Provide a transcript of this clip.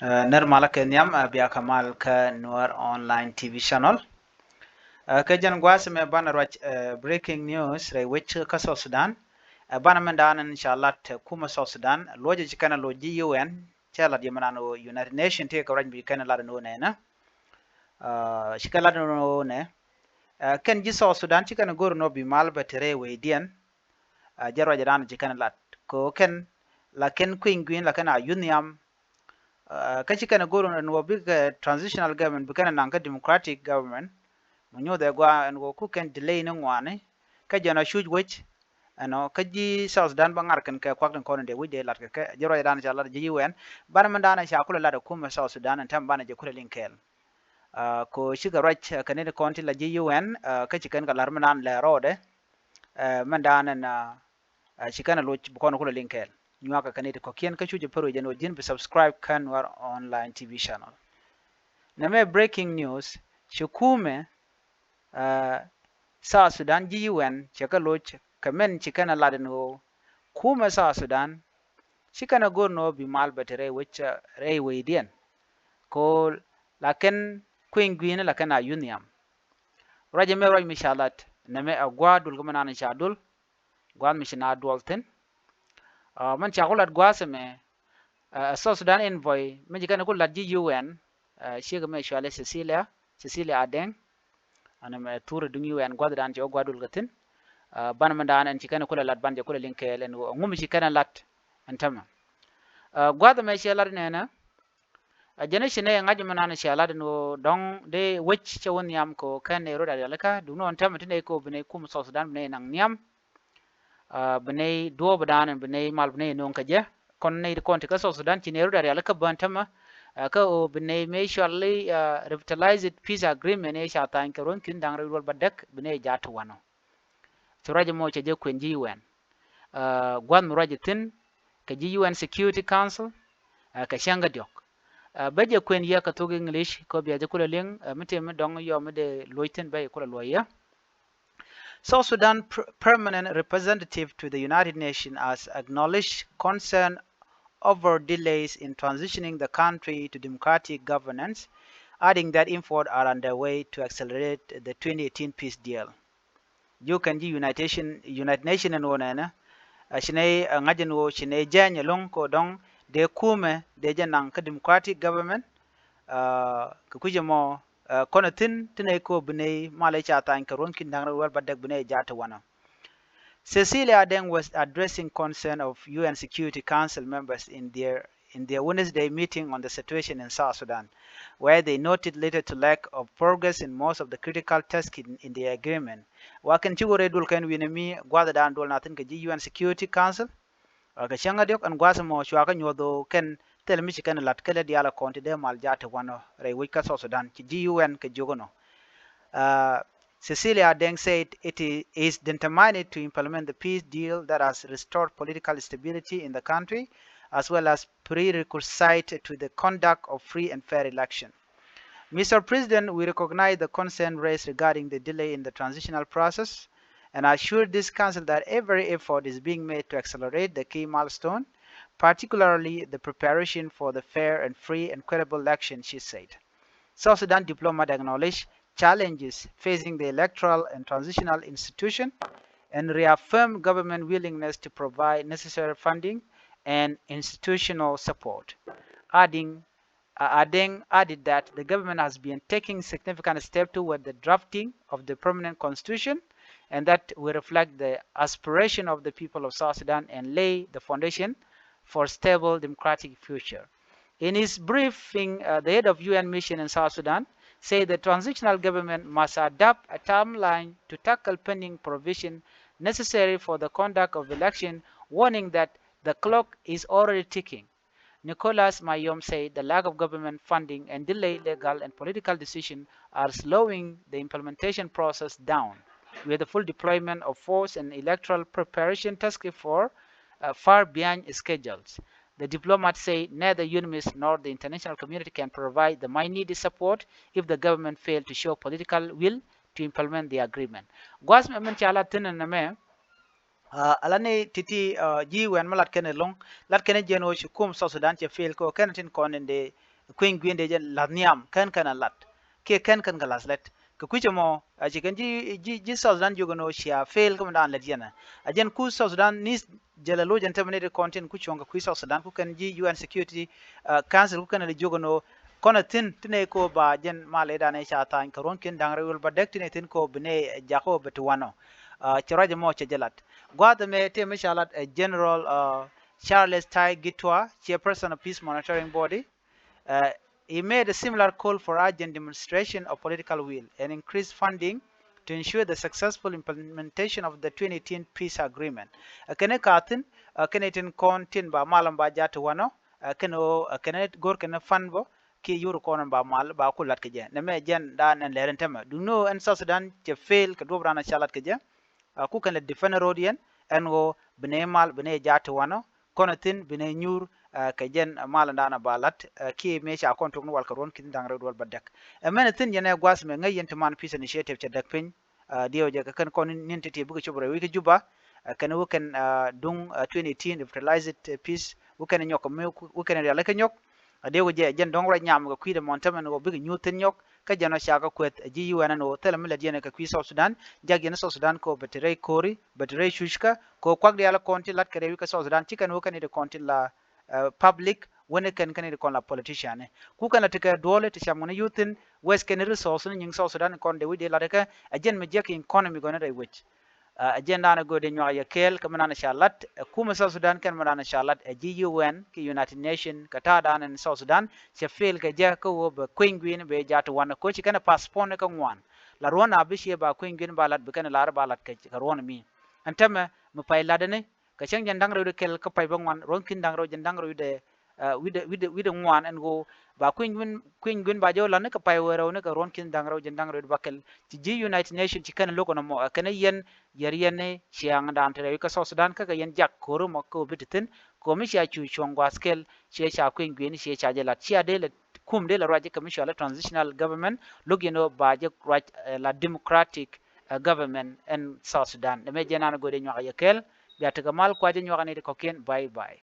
Nirmala Kenyam Abia Kamal ka Nuer online TV channel. Ka jan gwasi me bana rach breaking news re which ka South Sudan. Bana mendan inshallah kuma South Sudan loje chikana loji UN chala di manano United Nation te ka raj bi kana la no ne na. Shikala no ne. Ken ji South Sudan chikana gor no bi mal batere we dian. Jarwa jaran chikana lat. Ko ken la ken queen green la kana uniam kachi kana goro no big transitional government bikana nanka democratic government munyo da gwa and go ku can delay no ngwane ka jana shuj wech ano kaji South Sudan bangar kan ka kwaktan kono de wide lat ka jero dan cha lat ji wen ban man dana sha kula lat kuma South Sudan tan bana je kula linkel ko shiga rach kan ne konti la ji wen kachi kan ka lar man la rode man dana na shikana loch kono kula linkel nyaka kanete ko kien ka chuje pero jeno jin be subscribe kan war online TV channel name breaking news shukume South Sudan ji UN chaka loch kamen chikana ladeno kuma South Sudan chikana gorno bi mal batere wecha rei weidien ko laken queen gwina lakana uniam raje me raj mishalat name agwadul gumana shadul gwad mishina dolten man chakulat gwaseme South Sudan envoy mejikana kulat ji UN shiga me shwale Cecilia Adeng ana me tour dung UN gwadran jo gwadul gatin ban mandan an chikana kula lat banje kula linke len ngum chikana lat antama gwada me shelar nena jene shine ngaji manana shelar no dong de wech chawon yam ko kan ne roda dalaka duno antama tine ko bene kum South Sudan bene nang nyam bene do badan bene mal bene non kaje kon ne kon te ka South Sudan chine roda dalaka bantama ka o bene me surely revitalized peace agreement ne shata in karon kin dang rewol badak bene jatu wano to raje mo che je kwenji UN gwan mo raje tin ka ji UN Security Council ka shanga diok baje kwen ya ka to English ko biya je kula ling mete me dong yo me de loiten bay kula loya South Sudan permanent representative to the United Nations has acknowledged concern over delays in transitioning the country to democratic governance, adding that efforts are underway to accelerate the 2018 peace deal. You can ji United Nations and one shine ngajin wo shine janya long ko dong de kume de janang ka democratic government ka kuje mo kono tin tine ko bune male cha tan karon kin dang wal badak bune jata wana Cecilia Adeng was addressing concern of UN Security Council members in their Wednesday meeting on the situation in South Sudan, where they noted later to lack of progress in most of the critical tasks in the agreement. Wakan chigore dul kan winemi gwada dan dol natin ka UN Security Council ka shanga diok an gwasa mo shwaka nyodo ken tel mi kan lat kala diala konti de mal jata wano re wika South Sudan ki UN ka jogono. Cecilia Adeng said it is determined to implement the peace deal that has restored political stability in the country, as well as prerequisite to the conduct of free and fair election. Mr. President, we recognize the concern raised regarding the delay in the transitional process and assure this Council that every effort is being made to accelerate the key milestone, particularly the preparation for the fair and free and credible election, she said. South Sudan diplomat acknowledged challenges facing the electoral and transitional institution and reaffirmed government willingness to provide necessary funding and institutional support. Adeng added that the government has been taking significant steps toward the drafting of the permanent constitution and that will reflect the aspiration of the people of South Sudan and lay the foundation for a stable democratic future. In his briefing, the head of UN mission in South Sudan said the transitional government must adopt a timeline to tackle pending provision necessary for the conduct of election, warning that the clock is already ticking. Nicholas Mayom said the lack of government funding and delayed legal and political decisions are slowing the implementation process down, with the full deployment of force and electoral preparation task force far behind schedules. The diplomat said neither UNMISS nor the international community can provide the much needed support if the government failed to show political will to implement the agreement. Gwas me chala tinan me alane titi ji wen malat kene long lat kene jeno shi kum South Sudan che fail ko kene tin konen de queen gwende jen ladniam kan kana lat ke kan kan galaslet ka kuche mo a chicken ji South Sudan jogono shia fail kam dan ladiana ajen ku South Sudan ni jalalo jan terminated content ku chonga ku South Sudan ku kan ji UN security council ku kan le jogono kono tin tine ko ba jen male dane cha tan karon kin dangre wol ba dek tine tin ko bne jako betwano chiraje mo chejelat gwada me te mishalat General Charles Tai Gitwa, chairperson of Peace Monitoring Body. Uh, he made a similar call for urgent demonstration of political will and increased funding to ensure the successful implementation of the 2018 peace agreement. Kene katin, kene tin kon tin ba malam ba jatu wano, kene gor kene fan bo ki yuru konon ba mal ba kulat keje. Neme jen dan en leren tema. Duno en South Sudan che fail ke dobrana shalat keje. Ku kan le defend rodian en go bene mal bene jatu wano kono tin bene nyur ka jen mala ndana balat ki me cha kon tok wal karon kin dang red wal badak men tin yene gwas me ngay yent man peace initiative cha dak pin dio je kan kon nin titi bu chobro wi juba kan wo kan dung 2018 revitalize it peace wo kan nyok me wo kan ya la kan nyok de wo je jen dong ra nyam ga kwide montamen go bi nyu tin nyok ka jano shaka kwet ji yuana no tele mila jene ka kwi South Sudan jagene South Sudan ko betere kori betere shushka ko kwak de ala konti lat kare wi ka South Sudan chikan wo kan de konti la public wone kan kan de kon la politician ku kan tika dole ti chamone yutin west kan resource ni South Sudan kon de wi de la ka ajen me jek economy gona de wich agenda na gode nywa ya kel kamana shalat kuma South Sudan kan mana shalat GUN ki United Nation kata dan in South Sudan che fail ka ja ko be queen be jatu wana ko ci kana passport ka ngwan la rona bi she ba queen balat be kana lar balat ka rona mi antama mu pay ladane ka chang jandang ro de kel ka pay bangwan ron kin dang ro jandang ro de wide ngwan en go ba queen ba jo lan ka pay wero ne ka ron kin dang ro jandang ro bakel ci G United Nation ci kana loko no mo kana yen yariane chiang dan tere ka South Sudan ka yen jak koro mo ko bititin ko mi cha chu chongwa skel che cha queen gwin che cha jela chia de le kum de la raje commission la transitional government logino ba je la democratic government in South Sudan de me jena go de nyaa yekel ya ta gamal kwa je nyaa ne ko ken bye bye